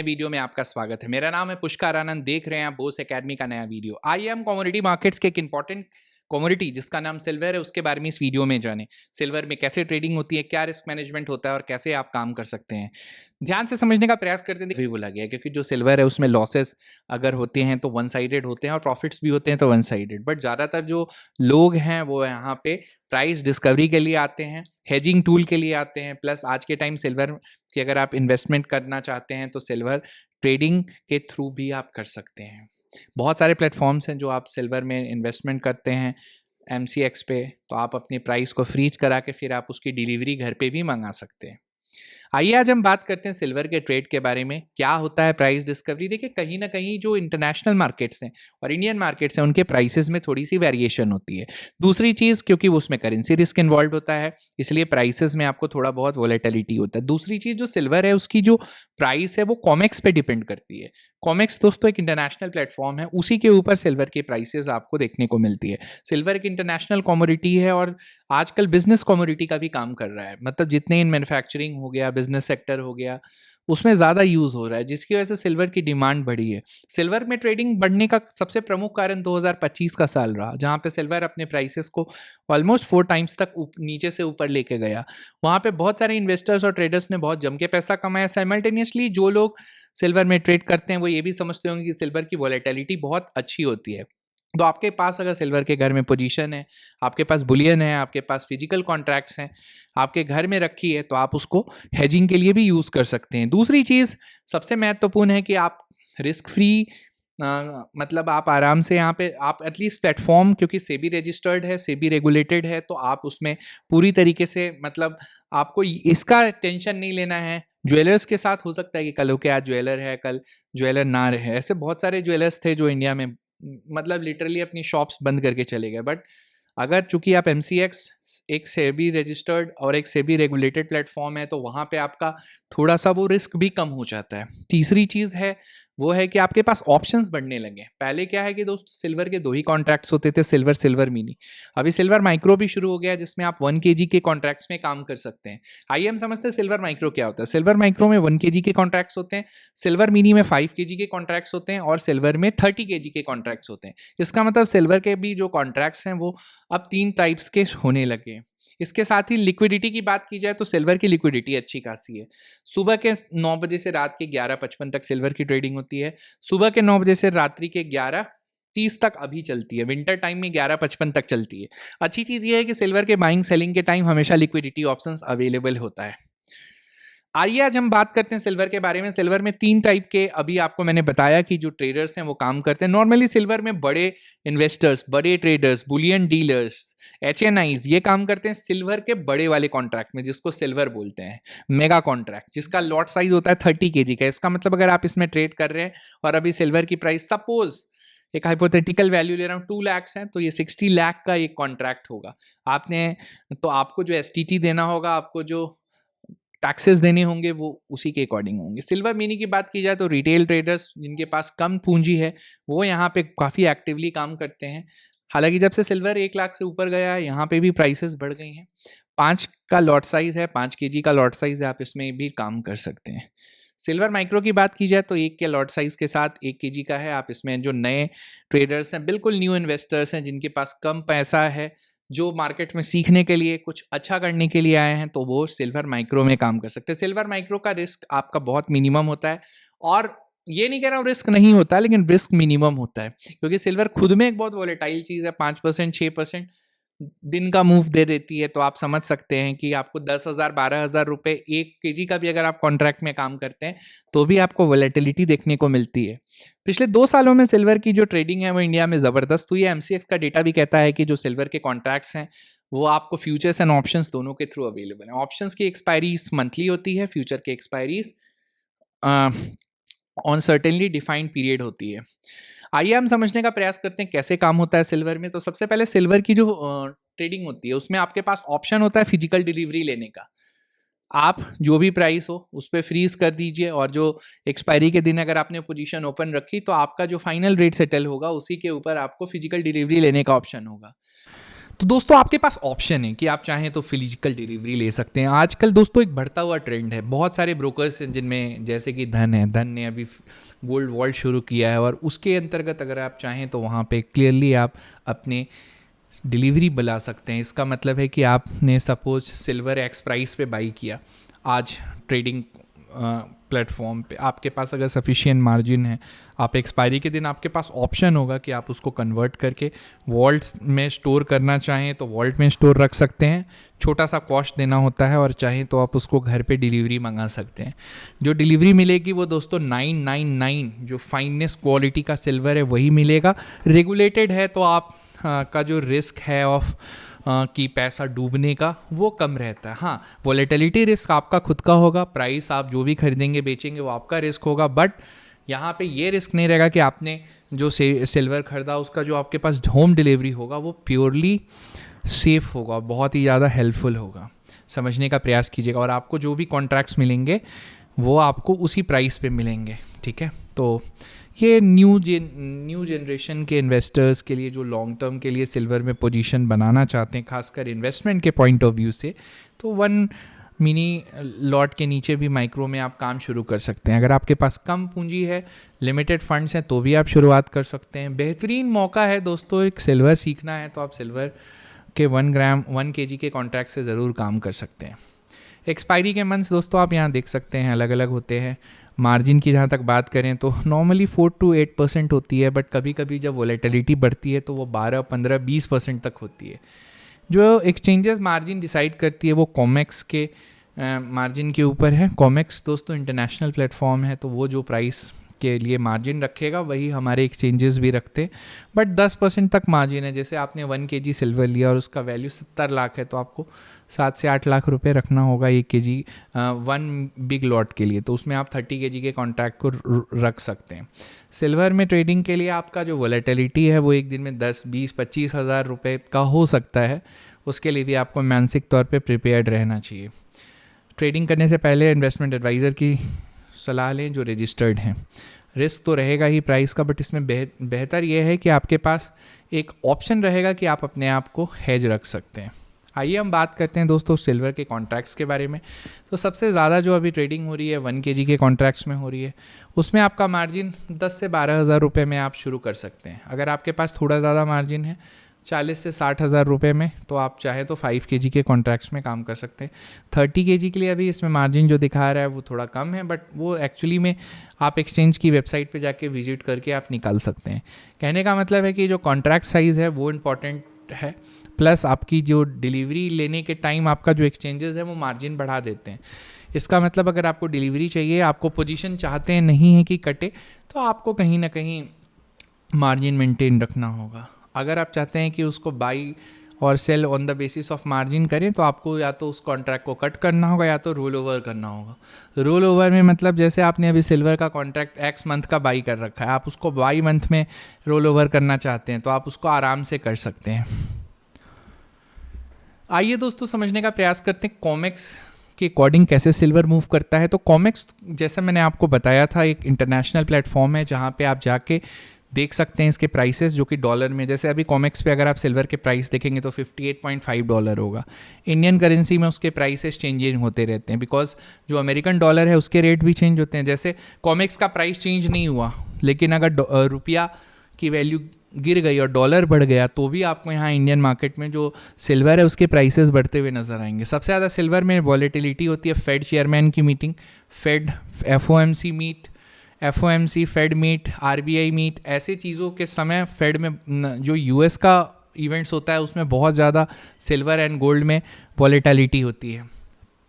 Video में आपका स्वागत है। मेरा नाम है पुष्कर आनंद, देख रहे हैं आप बोस एकेडमी का नया वीडियो। आइए हम कमोडिटी मार्केट्स के एक इंपॉर्टेंट कमोडिटी जिसका नाम सिल्वर है उसके बारे में इस वीडियो में जानें। सिल्वर में कैसे ट्रेडिंग होती है, क्या रिस्क मैनेजमेंट होता है और कैसे आप काम कर सकते हैं। ध्यान से समझने का प्रयास करते हैं, भी बोला गया है क्योंकि जो सिल्वर है उसमें लॉसेस अगर होते हैं तो वन साइडेड होते हैं और प्रॉफिट्स भी होते हैं तो वन साइडेड। बट ज़्यादातर जो लोग हैं वो यहाँ पे प्राइस डिस्कवरी के लिए आते हैं, हेजिंग टूल के लिए आते हैं। प्लस आज के टाइम सिल्वर कि अगर आप इन्वेस्टमेंट करना चाहते हैं तो सिल्वर ट्रेडिंग के थ्रू भी आप कर सकते हैं। बहुत सारे प्लेटफॉर्म्स हैं जो आप सिल्वर में इन्वेस्टमेंट करते हैं MCX पे, तो आप अपनी प्राइस को फ्रीज करा के फिर आप उसकी डिलीवरी घर पे भी मंगा सकते हैं। आइए आज हम बात करते हैं सिल्वर के ट्रेड के बारे में। क्या होता है प्राइस डिस्कवरी? देखिए, कहीं ना कहीं जो इंटरनेशनल मार्केट्स हैं और इंडियन मार्केट्स हैं उनके प्राइसेस में थोड़ी सी वेरिएशन होती है। दूसरी चीज़, क्योंकि उसमें करेंसी रिस्क इन्वॉल्व होता है इसलिए प्राइसेस में आपको थोड़ा बहुत वॉलेटिलिटी होता है। दूसरी चीज़, जो सिल्वर है उसकी जो प्राइस है वो कॉमेक्स पे डिपेंड करती है। कॉमेक्स दोस्तों एक इंटरनेशनल प्लेटफॉर्म है, उसी के ऊपर सिल्वर की प्राइसेस आपको देखने को मिलती है। सिल्वर एक इंटरनेशनल कमोडिटी है और आजकल बिजनेस कमोडिटी का भी काम कर रहा है। मतलब जितने इन मैन्युफैक्चरिंग हो गया, बिजनेस सेक्टर हो गया, उसमें ज़्यादा यूज़ हो रहा है जिसकी वजह से सिल्वर की डिमांड बढ़ी है। सिल्वर में ट्रेडिंग बढ़ने का सबसे प्रमुख कारण 2025 का साल रहा, जहाँ पे सिल्वर अपने प्राइसेस को ऑलमोस्ट 4 टाइम्स तक नीचे से ऊपर लेके गया। वहाँ पे बहुत सारे इन्वेस्टर्स और ट्रेडर्स ने बहुत जम के पैसा कमाया। साइमल्टेनियसली जो लोग सिल्वर में ट्रेड करते हैं वो ये भी समझते होंगे कि सिल्वर की वॉलेटिलिटी बहुत अच्छी होती है। तो आपके पास अगर सिल्वर के घर में पोजीशन है, आपके पास बुलियन है, आपके पास फिजिकल कॉन्ट्रैक्ट्स हैं, आपके घर में रखी है, तो आप उसको हेजिंग के लिए भी यूज़ कर सकते हैं। दूसरी चीज़ सबसे महत्वपूर्ण है कि आप रिस्क फ्री मतलब आप आराम से यहाँ पे आप एटलीस्ट प्लेटफॉर्म, क्योंकि सेबी रजिस्टर्ड है, सेबी रेगुलेटेड है, तो आप उसमें पूरी तरीके से मतलब आपको इसका टेंशन नहीं लेना है। ज्वेलर्स के साथ हो सकता है कि कल के आज ज्वेलर है, कल ज्वेलर ना रहे। ऐसे बहुत सारे ज्वेलर्स थे जो इंडिया में मतलब लिटरली अपनी शॉप्स बंद करके चले गए। बट अगर चूंकि आप MCX एक सेबी रजिस्टर्ड और एक सेबी रेगुलेटेड प्लेटफॉर्म है तो वहाँ पे आपका थोड़ा सा वो रिस्क भी कम हो जाता है। तीसरी चीज़ है वो है कि आपके पास ऑप्शंस बढ़ने लगे। पहले क्या है कि दोस्तों सिल्वर के 2 ही कॉन्ट्रैक्ट्स होते थे, सिल्वर, सिल्वर मिनी। अभी सिल्वर माइक्रो भी शुरू हो गया है जिसमें आप 1 kg के कॉन्ट्रैक्ट्स में काम कर सकते हैं। आइए हम समझते हैं सिल्वर माइक्रो क्या होता है। सिल्वर माइक्रो में 1 kg के कॉन्ट्रैक्ट्स होते हैं, सिल्वर मिनी में 5 kg के कॉन्ट्रैक्ट्स होते हैं और सिल्वर में 30 kg के कॉन्ट्रैक्ट्स होते हैं। इसका मतलब सिल्वर के भी जो कॉन्ट्रैक्ट्स हैं वो अब 3 टाइप्स के होने लगे हैं। इसके साथ ही लिक्विडिटी की बात की जाए तो सिल्वर की लिक्विडिटी अच्छी खासी है। सुबह के 9 बजे से रात के 11:55 तक सिल्वर की ट्रेडिंग होती है। सुबह के 9 बजे से रात्रि के 11:30 तक अभी चलती है। विंटर टाइम में 11:55 तक चलती है। अच्छी चीज़ ये है कि सिल्वर के बाइंग सेलिंग के टाइम हमेशा लिक्विडिटी ऑप्शंस अवेलेबल होता है। आइए आज हम बात करते हैं सिल्वर के बारे में। सिल्वर में 3 टाइप के अभी आपको मैंने बताया कि जो ट्रेडर्स हैं वो काम करते हैं। नॉर्मली सिल्वर में बड़े इन्वेस्टर्स, बड़े ट्रेडर्स, बुलियन डीलर्स, HNIs ये काम करते हैं सिल्वर के बड़े वाले कॉन्ट्रैक्ट में, जिसको सिल्वर बोलते हैं, मेगा कॉन्ट्रैक्ट, जिसका लॉट साइज होता है 30 kg का। इसका मतलब अगर आप इसमें ट्रेड कर रहे हैं और अभी सिल्वर की प्राइस सपोज एक हाइपोथेटिकल वैल्यू ले रहा हूँ 2 लाख है, तो ये 60 लाख का एक कॉन्ट्रैक्ट होगा। आपको जो STT देना होगा, आपको जो टैक्सेस देने होंगे वो उसी के अकॉर्डिंग होंगे। सिल्वर मिनी की बात की जाए तो रिटेल ट्रेडर्स जिनके पास कम पूंजी है वो यहाँ पे काफ़ी एक्टिवली काम करते हैं। हालांकि जब से सिल्वर 1 लाख से ऊपर गया है यहाँ पे भी प्राइसेस बढ़ गई हैं। 5 का लॉट साइज है, 5 kg का लॉट साइज है, आप इसमें भी काम कर सकते हैं। सिल्वर माइक्रो की बात की जाए तो 1 के लॉट साइज के साथ 1 kg का है। आप इसमें जो नए ट्रेडर्स हैं, बिल्कुल न्यू इन्वेस्टर्स हैं जिनके पास कम पैसा है, जो मार्केट में सीखने के लिए, कुछ अच्छा करने के लिए आए हैं, तो वो सिल्वर माइक्रो में काम कर सकते हैं। सिल्वर माइक्रो का रिस्क आपका बहुत मिनिमम होता है, और ये नहीं कह रहा हूँ रिस्क नहीं होता, लेकिन रिस्क मिनिमम होता है क्योंकि सिल्वर खुद में एक बहुत वॉलेटाइल चीज़ है। 5%, 6% दिन का मूव दे देती है। तो आप समझ सकते हैं कि आपको 10,000, 12,000 रुपये 1 kg का भी अगर आप कॉन्ट्रैक्ट में काम करते हैं तो भी आपको वॉलेटिलिटी देखने को मिलती है। पिछले 2 सालों में सिल्वर की जो ट्रेडिंग है वो इंडिया में ज़बरदस्त हुई है। MCX का डेटा भी कहता है कि जो सिल्वर के कॉन्ट्रैक्ट्स हैं वो आपको फ्यूचर्स एंड ऑप्शंस दोनों के थ्रू अवेलेबल है। ऑप्शंस की एक्सपायरी मंथली होती है, फ्यूचर की expiry on certainly defined period होती है। आइए हम समझने का प्रयास करते हैं कैसे काम होता है सिल्वर में। तो सबसे पहले सिल्वर की जो ट्रेडिंग होती है उसमें आपके पास ऑप्शन होता है फिजिकल डिलीवरी लेने का। आप जो भी प्राइस हो उस पर फ्रीज कर दीजिए और जो एक्सपायरी के दिन अगर आपने पोजीशन ओपन रखी तो आपका जो फाइनल रेट सेटल होगा उसी के ऊपर आपको फिजिकल डिलीवरी लेने का ऑप्शन होगा। तो दोस्तों आपके पास ऑप्शन है कि आप चाहें तो फिजिकल डिलीवरी ले सकते हैं। आजकल दोस्तों एक बढ़ता हुआ ट्रेंड है, बहुत सारे ब्रोकर्स हैं जिनमें जैसे कि धन ने अभी गोल्ड वॉल्ट शुरू किया है, और उसके अंतर्गत अगर आप चाहें तो वहाँ पे क्लियरली आप अपने डिलीवरी बुला सकते हैं। इसका मतलब है कि आपने सपोज सिल्वर एक्स प्राइस पे बाई किया आज ट्रेडिंग प्लेटफॉर्म पे, आपके पास अगर सफिशिएंट मार्जिन है, आप एक्सपायरी के दिन आपके पास ऑप्शन होगा कि आप उसको कन्वर्ट करके वॉल्ट में स्टोर करना चाहें तो वॉल्ट में स्टोर रख सकते हैं, छोटा सा कॉस्ट देना होता है, और चाहें तो आप उसको घर पे डिलीवरी मंगा सकते हैं। जो डिलीवरी मिलेगी वो दोस्तों 999 जो फाइनेस्ट क्वालिटी का सिल्वर है वही मिलेगा। रेगुलेटेड है तो आप का जो रिस्क है ऑफ कि पैसा डूबने का वो कम रहता है। हाँ, वॉलेटिलिटी रिस्क आपका खुद का होगा, प्राइस आप जो भी खरीदेंगे बेचेंगे वो आपका रिस्क होगा, बट यहाँ पे ये रिस्क नहीं रहेगा कि आपने जो सिल्वर खरीदा उसका जो आपके पास होम डिलीवरी होगा वो प्योरली सेफ़ होगा, बहुत ही ज़्यादा हेल्पफुल होगा। समझने का प्रयास कीजिएगा, और आपको जो भी कॉन्ट्रैक्ट्स मिलेंगे वो आपको उसी प्राइस पे मिलेंगे, ठीक है। तो ये न्यू जनरेशन के इन्वेस्टर्स के लिए जो लॉन्ग टर्म के लिए सिल्वर में पोजीशन बनाना चाहते हैं, खासकर इन्वेस्टमेंट के पॉइंट ऑफ व्यू से, तो 1 मिनी लॉट के नीचे भी माइक्रो में आप काम शुरू कर सकते हैं। अगर आपके पास कम पूंजी है, लिमिटेड फंड्स हैं, तो भी आप शुरुआत कर सकते हैं। बेहतरीन मौका है दोस्तों, एक सिल्वर सीखना है तो आप सिल्वर के 1 kg के कॉन्ट्रैक्ट से ज़रूर काम कर सकते हैं। एक्सपायरी के मंथ्स दोस्तों आप यहाँ देख सकते हैं अलग अलग होते हैं। मार्जिन की जहाँ तक बात करें तो नॉर्मली 4 to 8% होती है, बट कभी कभी जब वॉलेटिलिटी बढ़ती है तो वो 12, 15, 20% तक होती है। जो एक्सचेंजेस मार्जिन डिसाइड करती है वो कॉमेक्स के मार्जिन के ऊपर है। कॉमेक्स दोस्तों इंटरनेशनल प्लेटफॉर्म है, तो वो जो प्राइस के लिए मार्जिन रखेगा वही हमारे एक्सचेंजेस भी रखते, बट 10% तक मार्जिन है। जैसे आपने 1 kg सिल्वर लिया और उसका वैल्यू 70 लाख है, तो आपको 7 से 8 लाख रुपए रखना होगा 1 kg 1 बिग लॉट के लिए, तो उसमें आप 30 kg के कॉन्ट्रैक्ट को रख सकते हैं। सिल्वर में ट्रेडिंग के लिए आपका जो वॉलेटिलिटी है वो एक दिन में 10, 20, 25 हज़ार रुपये का हो सकता है, उसके लिए भी आपको मानसिक तौर पर प्रिपेयर्ड रहना चाहिए। ट्रेडिंग करने से पहले इन्वेस्टमेंट एडवाइज़र की सलाह लें जो रजिस्टर्ड हैं। रिस्क तो रहेगा ही प्राइस का, बट इसमें बेहतर यह है कि आपके पास एक ऑप्शन रहेगा कि आप अपने आप को हेज रख सकते हैं। आइए हम बात करते हैं दोस्तों सिल्वर के कॉन्ट्रैक्ट्स के बारे में। तो सबसे ज़्यादा जो अभी ट्रेडिंग हो रही है 1 kg के कॉन्ट्रैक्ट्स में हो रही है, उसमें आपका मार्जिन 10 से 12 हज़ार रुपये में आप शुरू कर सकते हैं। अगर आपके पास थोड़ा ज़्यादा मार्जिन है 40 से 60 हज़ार रुपये में, तो आप चाहें तो 5 kg के कॉन्ट्रैक्ट्स में काम कर सकते हैं। 30 kg के लिए अभी इसमें मार्जिन जो दिखा रहा है वो थोड़ा कम है, बट वो एक्चुअली में आप एक्सचेंज की वेबसाइट पे जाके विजिट करके आप निकाल सकते हैं। कहने का मतलब है कि जो कॉन्ट्रैक्ट साइज़ है वो इम्पॉर्टेंट है, प्लस आपकी जो डिलीवरी लेने के टाइम आपका जो एक्सचेंजेस है वो मार्जिन बढ़ा देते हैं। इसका मतलब अगर आपको डिलीवरी चाहिए, आपको पोजीशन चाहते हैं नहीं है कि कटे, तो आपको कहीं ना कहीं मार्जिन मेंटेन रखना होगा। अगर आप चाहते हैं कि उसको बाई और sell on the basis of margin करें, तो आपको या तो उस कॉन्ट्रैक्ट को कट करना होगा या तो रोल ओवर करना होगा। रोल ओवर में मतलब जैसे आपने अभी सिल्वर का कॉन्ट्रैक्ट एक्स मंथ का बाई कर रखा है, आप उसको बाई मंथ में रोल ओवर करना चाहते हैं तो आप उसको आराम से कर सकते हैं। आइए दोस्तों समझने का प्रयास करते हैं कॉमेक्स के अकॉर्डिंग कैसे सिल्वर मूव करता है। तो कॉमेक्स जैसा मैंने आपको बताया था एक इंटरनेशनल प्लेटफॉर्म है जहाँ पे आप जाके देख सकते हैं इसके प्राइसेस जो कि डॉलर में, जैसे अभी कॉमेक्स पे अगर आप सिल्वर के प्राइस देखेंगे तो $58.5 होगा। इंडियन करेंसी में उसके प्राइसेस चेंजिंग होते रहते हैं, बिकॉज जो अमेरिकन डॉलर है उसके रेट भी चेंज होते हैं। जैसे कॉमेक्स का प्राइस चेंज नहीं हुआ, लेकिन अगर रुपया की वैल्यू गिर गई और डॉलर बढ़ गया तो भी आपको यहाँ इंडियन मार्केट में जो सिल्वर है उसके प्राइसेस बढ़ते हुए नजर आएंगे। सबसे ज़्यादा सिल्वर में वॉलेटिलिटी होती है फेड चेयरमैन की meeting, Fed FOMC meet, FOMC Fed meet, RBI meet, ऐसे चीज़ों के समय फेड में जो US का इवेंट्स होता है उसमें बहुत ज़्यादा सिल्वर एंड गोल्ड में वॉलेटिलिटी होती है।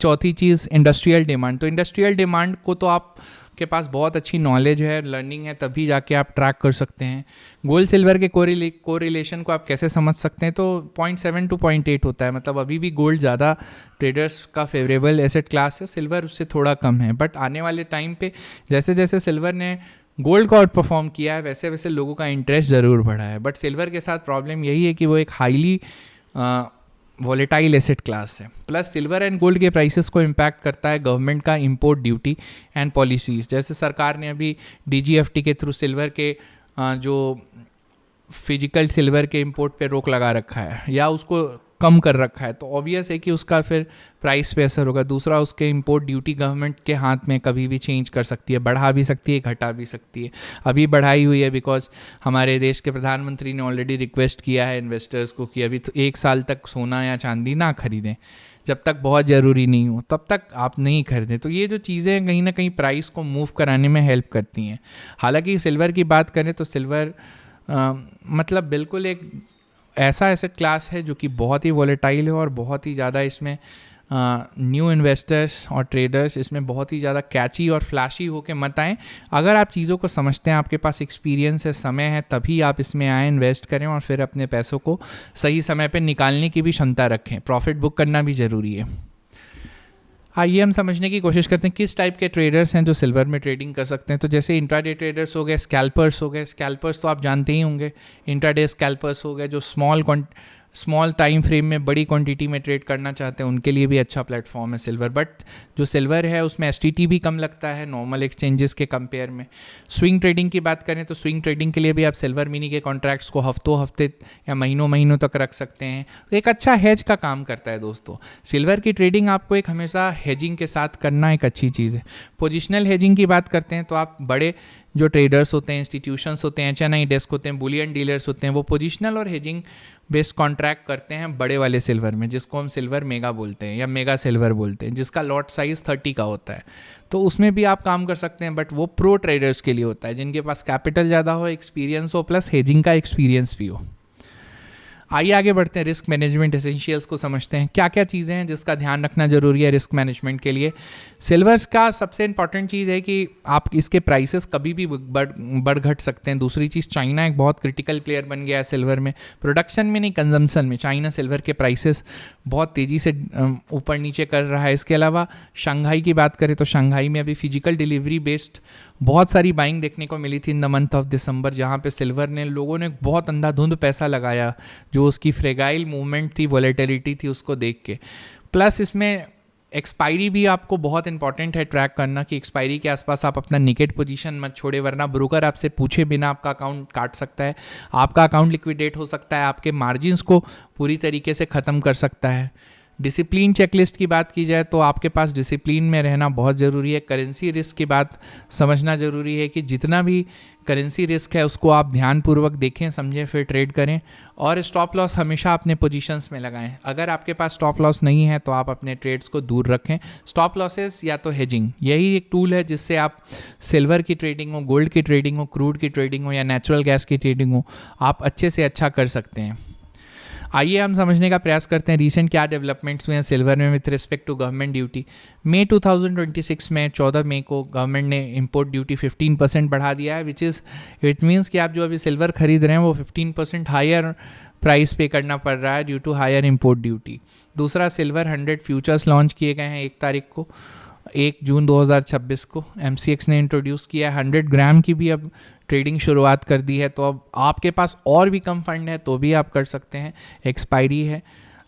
चौथी चीज़ इंडस्ट्रियल डिमांड। तो इंडस्ट्रियल डिमांड को तो आप के पास बहुत अच्छी नॉलेज है, लर्निंग है, तभी जाके आप ट्रैक कर सकते हैं। गोल्ड सिल्वर के कोरिलेशन को आप कैसे समझ सकते हैं, तो 0.7 to 0.8 होता है। मतलब अभी भी गोल्ड ज़्यादा ट्रेडर्स का फेवरेबल एसेट क्लास है, सिल्वर उससे थोड़ा कम है। बट आने वाले टाइम पे जैसे जैसे सिल्वर ने गोल्ड को आउट परफॉर्म किया है वैसे वैसे लोगों का इंटरेस्ट ज़रूर बढ़ा है। बट सिल्वर के साथ प्रॉब्लम यही है कि वो एक हाईली वॉलेटाइल एसेट क्लास है। प्लस सिल्वर एंड गोल्ड के प्राइसेस को इम्पैक्ट करता है गवर्नमेंट का इंपोर्ट ड्यूटी एंड पॉलिसीज़। जैसे सरकार ने अभी DGFT के थ्रू सिल्वर के जो फिजिकल सिल्वर के इंपोर्ट पे रोक लगा रखा है या उसको कम कर रखा है, तो ऑब्वियस है कि उसका फिर प्राइस पे असर होगा। दूसरा, उसके इंपोर्ट ड्यूटी गवर्नमेंट के हाथ में कभी भी चेंज कर सकती है, बढ़ा भी सकती है, घटा भी सकती है। अभी बढ़ाई हुई है बिकॉज हमारे देश के प्रधानमंत्री ने ऑलरेडी रिक्वेस्ट किया है इन्वेस्टर्स को कि अभी तो 1 साल तक सोना या चांदी ना खरीदें, जब तक बहुत ज़रूरी नहीं हो तब तक आप नहीं खरीदें। तो ये जो चीज़ें कहीं ना कहीं प्राइस को मूव कराने में हेल्प करती हैं। हालांकि सिल्वर की बात करें तो सिल्वर मतलब बिल्कुल एक ऐसा एसेट क्लास है जो कि बहुत ही वॉलेटाइल है और बहुत ही ज़्यादा इसमें न्यू इन्वेस्टर्स और ट्रेडर्स इसमें बहुत ही ज़्यादा कैची और फ्लैशी होके मत आएँ। अगर आप चीज़ों को समझते हैं, आपके पास एक्सपीरियंस है, समय है, तभी आप इसमें आएँ, इन्वेस्ट करें और फिर अपने पैसों को सही समय पे निकालने की भी क्षमता रखें। प्रॉफिट बुक करना भी ज़रूरी है। आइए हम समझने की कोशिश करते हैं किस टाइप के ट्रेडर्स हैं जो सिल्वर में ट्रेडिंग कर सकते हैं। तो जैसे इंट्राडे ट्रेडर्स हो गए, स्कैल्पर्स हो गए। स्कैल्पर्स तो आप जानते ही होंगे, इंट्राडे स्कैल्पर्स हो गए जो स्मॉल टाइम फ्रेम में बड़ी क्वांटिटी में ट्रेड करना चाहते हैं, उनके लिए भी अच्छा प्लेटफॉर्म है सिल्वर। बट जो सिल्वर है उसमें एसटीटी भी कम लगता है नॉर्मल एक्सचेंजेस के कंपेयर में। स्विंग ट्रेडिंग की बात करें तो स्विंग ट्रेडिंग के लिए भी आप सिल्वर मिनी के कॉन्ट्रैक्ट्स को हफ्ते या महीनों तक रख सकते हैं। तो एक अच्छा हेज का काम करता है दोस्तों। सिल्वर की ट्रेडिंग आपको एक हमेशा हेजिंग के साथ करना एक अच्छी चीज़ है। पोजिशनल हेजिंग की बात करते हैं तो आप बड़े जो ट्रेडर्स होते हैं, इंस्टीट्यूशंस होते हैं, एचएनआई डेस्क होते हैं, बुलियन डीलर्स होते हैं, वो पोजिशनल और हेजिंग बेस्ड कॉन्ट्रैक्ट करते हैं बड़े वाले सिल्वर में, जिसको हम सिल्वर मेगा बोलते हैं या मेगा सिल्वर बोलते हैं, जिसका लॉट साइज़ 30 का होता है। तो उसमें भी आप काम कर सकते हैं, बट वो प्रो ट्रेडर्स के लिए होता है जिनके पास कैपिटल ज़्यादा हो, एक्सपीरियंस हो, प्लस हेजिंग का एक्सपीरियंस भी हो। आइए आगे बढ़ते हैं, रिस्क मैनेजमेंट एसेंशियल्स को समझते हैं। क्या क्या चीज़ें हैं जिसका ध्यान रखना ज़रूरी है रिस्क मैनेजमेंट के लिए। सिल्वर्स का सबसे इंपॉर्टेंट चीज़ है कि आप इसके प्राइसेस कभी भी बढ़ घट सकते हैं। दूसरी चीज़, चाइना एक बहुत क्रिटिकल प्लेयर बन गया है सिल्वर में, प्रोडक्शन में नहीं कंजम्पशन में। चाइना सिल्वर के प्राइसेस बहुत तेज़ी से ऊपर नीचे कर रहा है। इसके अलावा शंघाई की बात करें तो शंघाई में अभी फिजिकल डिलीवरी बेस्ड बहुत सारी बाइंग देखने को मिली थी in the month of December, जहाँ पे सिल्वर ने लोगों ने बहुत अंधाधुंध पैसा लगाया, जो उसकी फ्रेगाइल मूवमेंट थी, वॉलेटिलिटी थी, उसको देख के। प्लस इसमें एक्सपायरी भी आपको बहुत इंपॉर्टेंट है ट्रैक करना कि एक्सपायरी के आसपास आप अपना निकेट पोजीशन मत छोड़े, वरना ब्रोकर आपसे पूछे बिना आपका अकाउंट काट सकता है, आपका अकाउंट लिक्विडेट हो सकता है, आपके मार्जिन्स को पूरी तरीके से ख़त्म कर सकता है। डिसिप्लिन चेकलिस्ट की बात की जाए तो आपके पास डिसिप्लिन में रहना बहुत ज़रूरी है। करेंसी रिस्क की बात समझना ज़रूरी है कि जितना भी करेंसी रिस्क है उसको आप ध्यानपूर्वक देखें, समझें, फिर ट्रेड करें। और स्टॉप लॉस हमेशा अपने पोजीशंस में लगाएं। अगर आपके पास स्टॉप लॉस नहीं है तो आप अपने ट्रेड्स को दूर रखें। स्टॉप लॉसेस या तो हेजिंग, यही एक टूल है जिससे आप सिल्वर की ट्रेडिंग हो, गोल्ड की ट्रेडिंग हो, क्रूड की ट्रेडिंग हो या नेचुरल गैस की ट्रेडिंग हो, आप अच्छे से अच्छा कर सकते हैं। आइए हम समझने का प्रयास करते हैं रीसेंट क्या डेवलपमेंट्स हुए हैं सिल्वर में with respect to government duty. मई 2026 में 14 मई को गवर्नमेंट ने इंपोर्ट ड्यूटी 15% बढ़ा दिया है, इट मीन्स कि आप जो अभी सिल्वर खरीद रहे हैं वो 15% हायर प्राइस पे करना पड़ रहा है due to higher import duty. दूसरा, सिल्वर 100 फ्यूचर्स लॉन्च किए गए हैं 1 तारीख को, 1 जून 2026 को MCX ने इंट्रोड्यूस किया है। 100 ग्राम की भी अब ट्रेडिंग शुरुआत कर दी है, तो अब आपके पास और भी कम फंड है तो भी आप कर सकते हैं। एक्सपायरी है,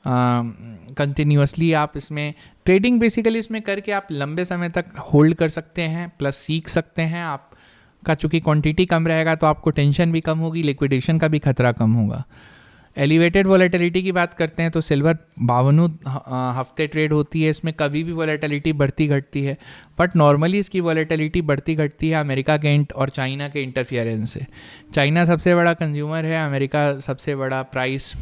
कंटिन्यूसली आप इसमें ट्रेडिंग बेसिकली इसमें करके आप लंबे समय तक होल्ड कर सकते हैं, प्लस सीख सकते हैं। आपका चूँकि क्वांटिटी कम रहेगा तो आपको टेंशन भी कम होगी, लिक्विडेशन का भी खतरा कम होगा। एलिवेटेड वॉलेटिलिटी की बात करते हैं तो सिल्वर 52 हफ्ते ट्रेड होती है। इसमें कभी भी वॉलेटिलिटी बढ़ती घटती है, बट नॉर्मली इसकी वॉलेटिलिटी बढ़ती घटती है अमेरिका के और चाइना के इंटरफियरेंस से। चाइना सबसे बड़ा कंज्यूमर है, अमेरिका सबसे बड़ा प्राइस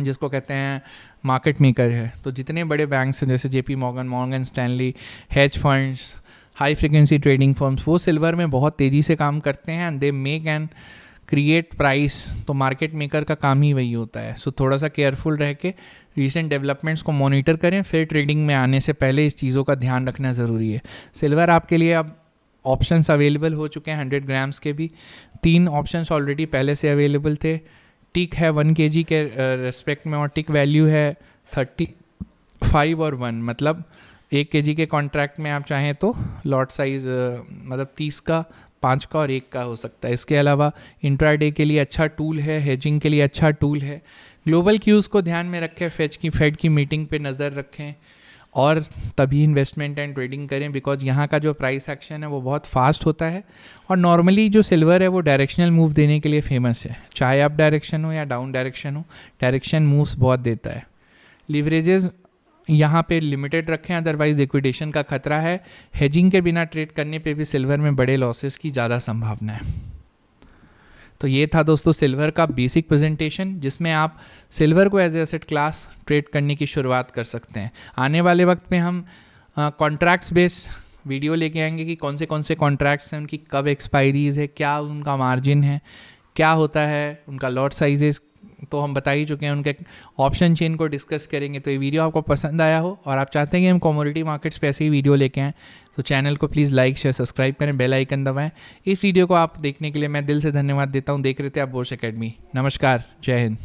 जिसको कहते हैं मार्केट मेकर है। तो जितने बड़े बैंक्स हैं जैसे JP Morgan, Morgan Stanley, hedge funds, high frequency trading firms, वो सिल्वर में बहुत तेज़ी से काम करते हैं and they make and create price. तो मार्केट मेकर का काम ही वही होता है। सो थोड़ा सा केयरफुल रह के रीसेंट डेवलपमेंट्स को मॉनिटर करें, फिर ट्रेडिंग में आने से पहले इस चीज़ों का ध्यान रखना ज़रूरी है। सिल्वर आपके लिए अब ऑप्शंस अवेलेबल हो चुके हैं, 100 ग्राम्स के भी 3 ऑप्शंस ऑलरेडी पहले से अवेलेबल थे। टिक है 1 kg के रेस्पेक्ट में और टिक वैल्यू है 35 और 1, मतलब 1 kg के कॉन्ट्रैक्ट में आप चाहें तो लॉट साइज़ मतलब 30 का, 5 का और 1 का हो सकता है। इसके अलावा इंट्राडे के लिए अच्छा टूल है, हेजिंग के लिए अच्छा टूल है। ग्लोबल क्यूज़ को ध्यान में रखें, फेड की मीटिंग पे नज़र रखें और तभी इन्वेस्टमेंट एंड ट्रेडिंग करें, बिकॉज यहाँ का जो प्राइस एक्शन है वो बहुत फास्ट होता है। और नॉर्मली जो सिल्वर है वो डायरेक्शनल मूव देने के लिए फेमस है, चाहे अप डायरेक्शन हो या डाउन डायरेक्शन हो, डायरेक्शन मूव्स बहुत देता है। लीवरेजेस यहाँ पे लिमिटेड रखें, अदरवाइज लिक्विडेशन का खतरा है। हेजिंग के बिना ट्रेड करने पे भी सिल्वर में बड़े लॉसेस की ज़्यादा संभावना है। तो ये था दोस्तों सिल्वर का बेसिक प्रेजेंटेशन, जिसमें आप सिल्वर को as a asset class trade करने की शुरुआत कर सकते हैं। आने वाले वक्त में हम कॉन्ट्रैक्ट्स बेस्ड वीडियो लेके आएंगे कि कौन से कॉन्ट्रैक्ट्स हैं, उनकी कब एक्सपायरीज है, क्या उनका मार्जिन है, क्या होता है उनका लॉट साइजेस, तो हम बता ही चुके हैं। उनके ऑप्शन चेन को डिस्कस करेंगे। तो ये वीडियो आपको पसंद आया हो और आप चाहते हैं कि हम कमोडिटी मार्केट्स पे ऐसे ही वीडियो लेके आएँ, तो चैनल को प्लीज़ लाइक शेयर सब्सक्राइब करें, बेल आइकन दबाएं। इस वीडियो को आप देखने के लिए मैं दिल से धन्यवाद देता हूँ। देख रहे थे आप बोर्स एकेडमी। नमस्कार, जय हिंद।